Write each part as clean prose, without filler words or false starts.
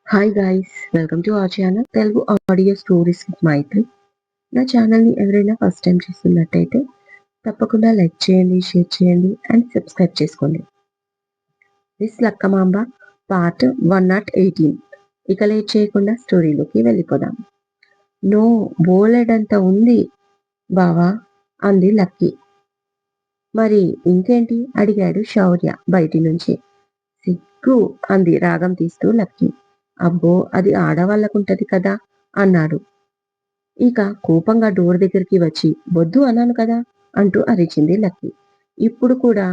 Hi guys, welcome to our channel Telugu audio stories with Maitri. నా ఛానల్ని ఎవరైనా ఫస్ట్ టైం చూస్తున్నట్టయితే తప్పకుండా లైక్ చేయండి, షేర్ చేయండి అండ్ సబ్స్క్రైబ్ చేసుకోండి. This Lakkamamba part 118. ఇక లేట్ చేయకుండా స్టోరీలోకి వెళ్ళిపోదాం. నో, బోలెడంత ఉంది బావా అంది లక్కీ. మరి ఇంకేంటి అడిగాడు శౌర్య బయటి నుంచి. సిగ్గు అంది రాగం తీస్తూ లక్కీ. అబ్బో, అది ఆడవాళ్ళకుంటది కదా అన్నాడు. ఇక కోపంగా డోర్ దగ్గరికి వచ్చి వద్దు అన్నాను కదా అంటూ అరిచింది లక్కీ. ఇప్పుడు కూడా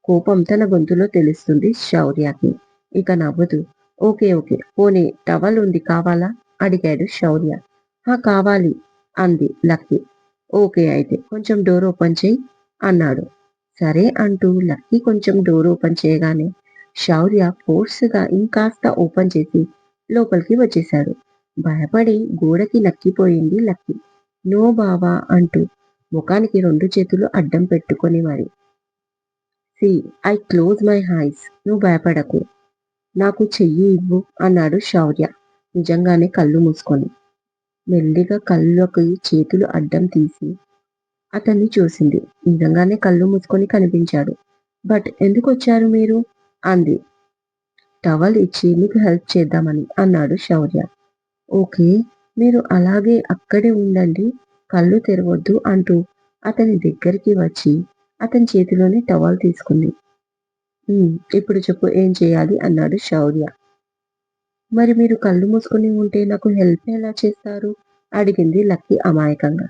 కోపం తన గొంతులో తెలుస్తుంది శౌర్యకి. ఇక నవ్వుతూ ఓకే ఓకే, పోనీ టవల్ ఉంది కావాలా అడిగాడు శౌర్య. కావాలి అంది లక్కీ. ఓకే అయితే కొంచెం డోర్ ఓపెన్ చేయి అన్నాడు. సరే అంటూ లక్కీ కొంచెం డోర్ ఓపెన్ చేయగానే శౌర్య ఫోర్స్గా ఇంకాస్త ఓపెన్ చేసి లోపలికి వచ్చేశాడు. భయపడి గోడకి నక్కిపోయింది లక్కీ. నో బావా అంటూ ముఖానికి 2 చేతులు అడ్డం పెట్టుకొని మరి. See I close my eyes, నువ్వు భయపడకు, నాకు చెయ్యి ఇవ్వు అన్నాడు శౌర్య నిజంగానే కళ్ళు మూసుకొని. మెల్లిగా కళ్ళకి చేతులు అడ్డం తీసి అతన్ని చూసింది. నిజంగానే కళ్ళు మూసుకొని కనిపించాడు. బట్ ఎందుకు వచ్చారు మీరు అంది. టవల్ ఇచ్చి మీకు హెల్ప్ చేద్దామని అన్నాడు శౌర్య. ఓకే, మీరు అలాగే అక్కడే ఉండండి, కళ్ళు తెరవద్దు అంటూ అతని దగ్గరికి వచ్చి అతని చేతిలోనే టవల్ తీసుకుంది. ఇప్పుడు చెప్పు ఏం చేయాలి అన్నాడు శౌర్య. మరి మీరు కళ్ళు మూసుకుని ఉంటే నాకు హెల్ప్ ఎలా చేస్తారు అడిగింది లక్కీ అమాయకంగా.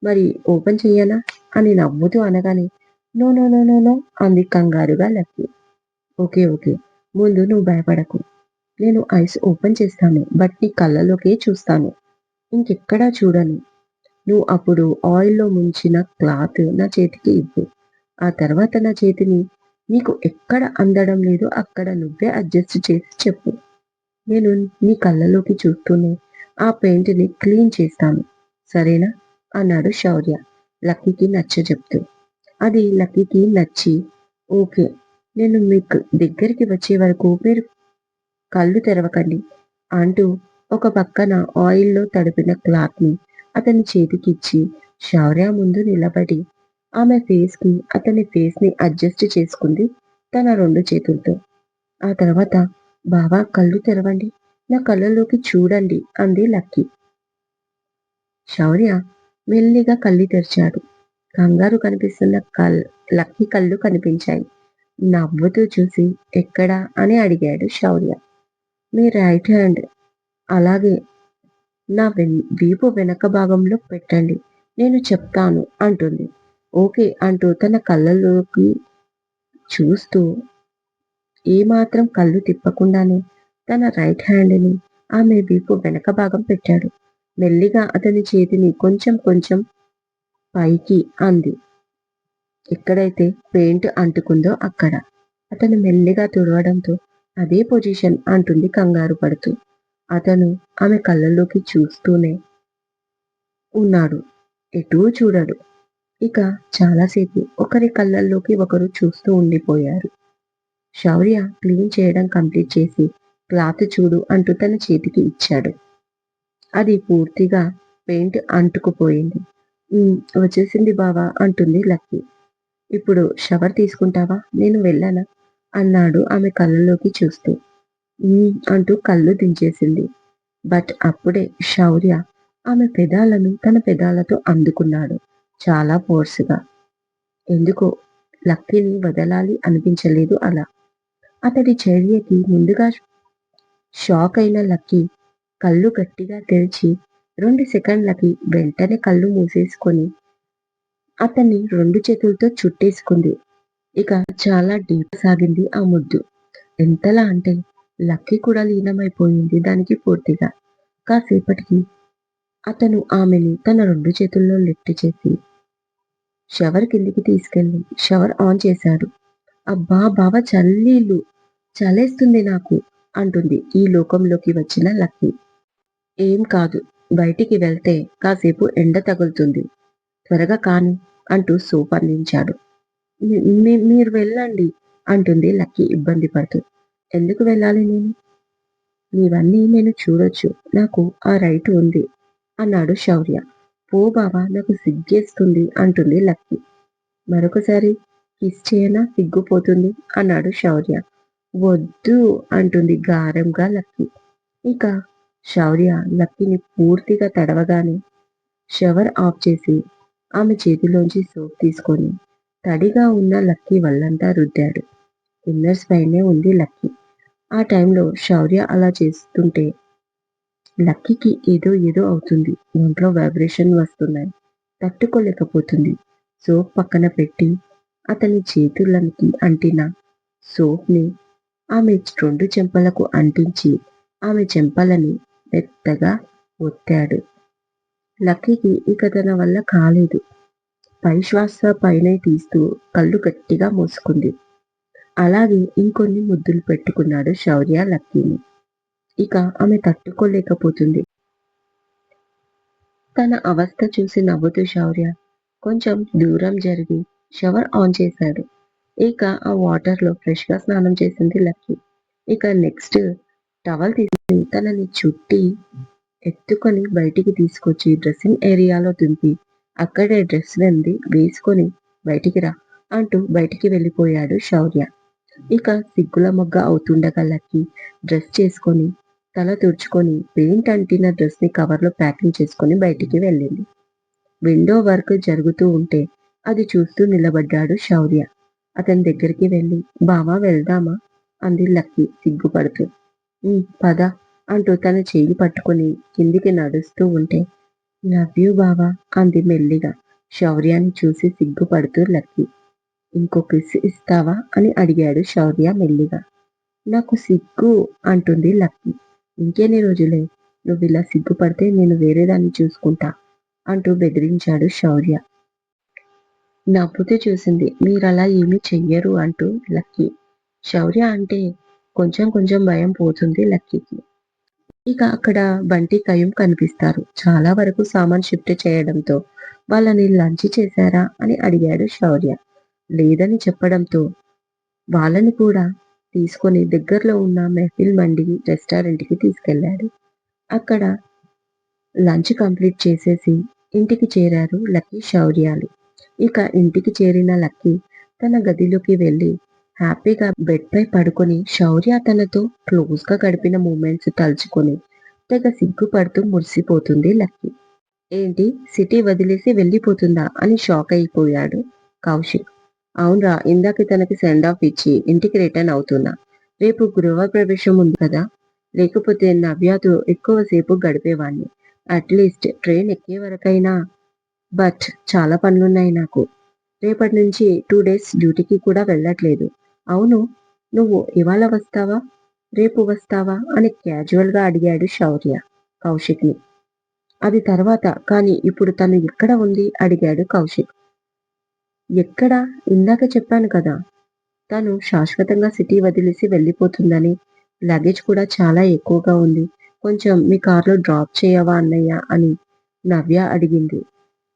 మరి ఓపెన్ చెయ్యనా అని నవ్వుతూ అనగానే no no no no no అంది కంగారుగా లక్కీ. ఓకే ఓకే, ముందు నువ్వు భయపడకు, నేను ఐస్ ఓపెన్ చేస్తాను, బట్ నీ కళ్ళలోకే చూస్తాను, ఇంకెక్కడా చూడను. నువ్వు అప్పుడు ఆయిల్లో ముంచిన క్లాత్ నా చేతికి ఇవ్వు. ఆ తర్వాత నా చేతిని నీకు ఎక్కడ అందడం లేదో అక్కడ నువ్వే అడ్జస్ట్ చేసి చెప్పు. నేను నీ కళ్ళలోకి చూస్తూనే ఆ పెయింట్ని క్లీన్ చేస్తాను, సరేనా అన్నాడు శౌర్య లక్కీకి నచ్చజెప్తూ. అది లక్కీకి నచ్చి ఓకే, నేను మీకు దగ్గరికి వచ్చే వరకు మీరు కళ్ళు తెరవకండి అంటూ ఒక పక్కన ఆయిల్లో తడిపిన క్లాత్ని అతని చేతికిచ్చి శౌర్య ముందు నిలబడి ఆమె ఫేస్కి అతని ఫేస్ని అడ్జస్ట్ చేసుకుంది తన 2 చేతులతో. ఆ తర్వాత బావా కళ్ళు తెరవండి, నా కళ్ళలోకి చూడండి అంది లక్కీ. శౌర్య మెల్లిగా కళ్ళు తెరిచాడు. కంగారు కనిపిస్తున్న లక్కీ కళ్ళు కనిపించాయి. నవ్వుతూ చూసి ఎక్కడా అని అడిగాడు శౌర్య. మీ రైట్ హ్యాండ్ అలాగే నా వీపు వెనక భాగంలో పెట్టండి, నేను చెప్తాను అంటుంది. ఓకే అంటూ తన కళ్ళలోకి చూస్తూ ఏమాత్రం కళ్ళు తిప్పకుండానే తన రైట్ హ్యాండ్ని ఆమె వీపు వెనక భాగం పెట్టాడు. మెల్లిగా అతని చేతిని కొంచెం కొంచెం పైకి అంది. ఎక్కడైతే పెయింట్ అంటుకుందో అక్కడ. అతను మెల్లిగా తుడవడంతో అదే పొజిషన్ అంటుంది కంగారు పడుతూ. అతను ఆమె కళ్ళలోకి చూస్తూనే ఉన్నాడు, ఎటూ చూడడు. ఇక చాలాసేపు ఒకరి కళ్ళల్లోకి ఒకరు చూస్తూ ఉండిపోయారు. శౌర్య క్లీన్ చేయడం కంప్లీట్ చేసి క్లాత్ చూడు అంటూ తన చేతికి ఇచ్చాడు. అది పూర్తిగా పెయింట్ అంటుకుపోయింది. వచ్చేసింది బావా అంటుంది లక్కీ. ఇప్పుడు షవర్ తీసుకుంటావా, నేను వెళ్ళనా అన్నాడు ఆమె కళ్ళలోకి చూస్తూ. అంటూ కళ్ళు దించేసింది. బట్ అప్పుడే శౌర్య ఆమె పెదాలను తన పెదాలతో అందుకున్నాడు చాలా ఫోర్స్గా. ఎందుకో లక్కీని వదలాలి అనిపించలేదు అలా. అతడి చర్యకి ముందుగా షాక్ అయిన లక్కీ కళ్ళు గట్టిగా తెరిచి 2 సెకండ్లకి వెంటనే కళ్ళు మూసేసుకొని అతన్ని 2 చేతులతో చుట్టేసుకుంది. ఇక చాలా డీప్ సాగింది ఆ ముద్దు. ఎంతలా అంటే లక్కీ కూడా లీనమైపోయింది దానికి పూర్తిగా. కాసేపటికి అతను ఆమెని తన 2 చేతుల్లో లిఫ్ట్ చేసి షవర్ కిందికి తీసుకెళ్ళి షవర్ ఆన్ చేశాడు. అబ్బా బావ చల్లీళ్ళు, చలేస్తుంది నాకు అంటుంది ఈ లోకంలోకి వచ్చిన లక్కీ. ఏం కాదు, బయటికి వెళ్తే కాసేపు ఎండ తగులుతుంది, త్వరగా కాని అంటూ సోప్ అందించాడు. మీరు వెళ్ళండి అంటుంది లక్కీ ఇబ్బంది పడుతూ. ఎందుకు వెళ్ళాలి నేను? నీవన్నీ నేను చూడొచ్చు. నాకు ఆ రైట్ ఉంది అన్నాడు శౌర్య. పో బావా నాకు సిగ్గేస్తుంది అంటుంది లక్కీ. మరొకసారి కిస్ చేయనా సిగ్గుపోతుంది అన్నాడు శౌర్య. వద్దు అంటుంది గారంగా లక్కీ. ఇక శౌర్య లక్కీని పూర్తిగా తడవగానే షవర్ ఆఫ్ చేసి ఆమె చేతిలోంచి సోప్ తీసుకొని తడిగా ఉన్న లక్కీ వల్లంతా రుద్దాడు. ఇన్నర్స్ పైనే ఉంది లక్కీ. ఆ టైంలో శౌర్య అలా చేస్తుంటే లక్కీకి ఏదో ఏదో అవుతుంది. ఒంట్లో వైబ్రేషన్ వస్తున్నాయి. తట్టుకోలేకపోతుంది. సోప్ పక్కన పెట్టి అతని చేతులకి అంటిన సోప్ని ఆమె 2 చెంపలకు అంటించి ఆమె చెంపలని మెత్తగా ఒత్తాడు. లక్కీకి ఇక తన వల్ల కాలేదు. పై శ్వాస పైనే తీస్తూ కళ్ళు గట్టిగా మూసుకుంది. అలాగే ఇంకొన్ని ముద్దులు పెట్టుకున్నాడు శౌర్య లక్కీని. ఇక ఆమె తట్టుకోలేకపోతుంది. తన అవస్థ చూసి నవ్వుతూ శౌర్య కొంచెం దూరం జరిగి షవర్ ఆన్ చేశాడు. ఇక ఆ వాటర్‌లో ఫ్రెష్‌గా స్నానం చేసింది లక్కీ. ఇక నెక్స్ట్ టవల్ తీసుకొని తనని చుట్టి ఎత్తుకొని బయటికి తీసుకొచ్చి డ్రెస్సింగ్ ఏరియాలో దింపి అక్కడే డ్రెస్ వేసుకొని బయటికి రా అంటూ బయటికి వెళ్ళిపోయాడు శౌర్య. ఇక సిగ్గుల మొగ్గ అవుతుండగా లక్కీ డ్రెస్ చేసుకొని తల తుడుచుకొని పెయింట్ అంటిన డ్రెస్‌ని కవర్‌లో ప్యాకింగ్ చేసుకొని బయటికి వెళ్ళింది. విండో వర్క్ జరుగుతూ ఉంటే అది చూస్తూ నిలబడ్డాడు శౌర్య. అతని దగ్గరికి వెళ్ళి బావా వెళ్దామా అంది లక్కీ సిగ్గుపడుతూ. పద అంటూ తన చెయ్యి పట్టుకొని కిందికి నడుస్తూ ఉంటే లవ్ యూ బావా అంది మెల్లిగా శౌర్యాన్ని చూసి సిగ్గుపడుతూ లక్కీ. ఇంకో కిస్ ఇస్తావా అని అడిగాడు శౌర్య మెల్లిగా. నాకు సిగ్గు అంటుంది లక్కీ. ఇంకెన్ని రోజులే నువ్విలా సిగ్గుపడితే నేను వేరేదాన్ని చూసుకుంటా అంటూ బెదిరించాడు శౌర్య. నవ్వుతూ చూసింది. మీరలా ఏమీ చెయ్యరు అంటూ లక్కీ. శౌర్య అంటే కొంచెం కొంచెం భయం పోతుంది లక్కీకి. ఇక అక్కడ బంటి కయ్యం కనిపిస్తారు. చాలా వరకు సామాన్ షిఫ్ట్ చేయడంతో వాళ్ళని లంచ్ చేశారా అని అడిగాడు శౌర్య. లేదని చెప్పడంతో వాళ్ళని కూడా తీసుకొని దగ్గరలో ఉన్న మెహఫిల్ మండి రెస్టారెంట్‌కి తీసుకెళ్ళాడు. అక్కడ లంచ్ కంప్లీట్ చేసేసి ఇంటికి చేరారు లక్కీ శౌర్యాలు. ఇక ఇంటికి చేరిన లక్కీ తన గదిలోకి వెళ్ళి హ్యాపీగా బెడ్‌పై పడుకొని శౌర్య తనతో క్లోజ్‌గా గడిపిన మూమెంట్స్ తలుచుకొని తెగ సిగ్గుపడుతూ మురిసిపోతుంది లక్కీ. ఏంటి సిటీ వదిలేసి వెళ్ళిపోతుందా అని షాక్ అయిపోయాడు కౌశిక్. అవునురా ఇందాక తనకి సెండ్ ఆఫ్ ఇచ్చి ఇంటికి రిటర్న్ అవుతున్నా. రేపు గృహప్రవేశం ఉంది కదా! లేకపోతే నవ్యతో ఎక్కువసేపు గడిపేవాణ్ణి. అట్‌లీస్ట్ ట్రైన్ ఎక్కే వరకైనా. బట్ చాలా పనులున్నాయి నాకు. రేపటి నుంచి 2 డేస్ డ్యూటీకి కూడా వెళ్ళట్లేదు. అవును నువ్వు ఇవాళ వస్తావా? రేపు వస్తావా? అని క్యాజువల్‌గా అడిగాడు శౌర్య కౌశిక్‌ని. అది తర్వాత కానీ ఇప్పుడు తను ఎక్కడ ఉంది? అడిగాడు కౌశిక్. ఎక్కడ? ఇందాక చెప్పాను కదా! తను శాశ్వతంగా సిటీ వదిలేసి వెళ్ళిపోతుందని. లగేజ్ కూడా చాలా ఎక్కువగా ఉంది. కొంచెం మీ కార్‌లో డ్రాప్ చేయవా అన్నయ్య అని నవ్య అడిగింది.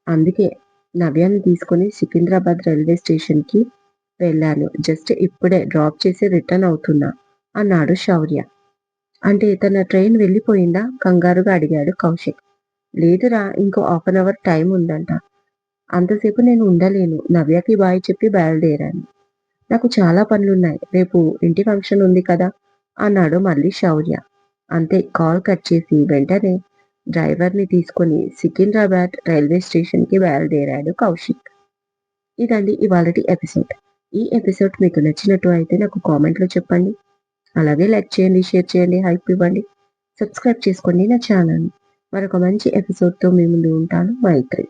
అందుకే నవ్యని తీసుకొని సికింద్రాబాద్ రైల్వే స్టేషన్‌కి వెళ్ళాను. జస్ట్ ఇప్పుడే డ్రాప్ చేసి రిటర్న్ అవుతున్నా అన్నాడు శౌర్య. అంటే తన ట్రైన్ వెళ్ళిపోయిందా? కంగారుగా అడిగాడు కౌశిక్. లేదురా ఇంకో హాఫ్ అన్ అవర్ టైం ఉందంట. అంతసేపు నేను ఉండలేను. నవ్యకి బాయ్ చెప్పి బయలుదేరాను. నాకు చాలా పనులున్నాయి. రేపు ఇంటి ఫంక్షన్ ఉంది కదా! అన్నాడు మళ్ళీ శౌర్య. అంతే కాల్ కట్ చేసి వెంటనే డ్రైవర్‌ని తీసుకొని సికింద్రాబాద్ రైల్వే స్టేషన్‌కి బయలుదేరాడు కౌశిక్. ఇదండి ఇవాళటి ఎపిసోడ్. ఈ ఎపిసోడ్ మీకు నచ్చినట్టు అయితే నాకు కామెంట్‌లో చెప్పండి. అలాగే లైక్ చేయండి, షేర్ చేయండి, హైప్ ఇవ్వండి. సబ్స్క్రైబ్ చేసుకోండి నా ఛానల్‌ని. మరొక మంచి ఎపిసోడ్‌తో మీ ముందు ఉంటాను. మైత్రి.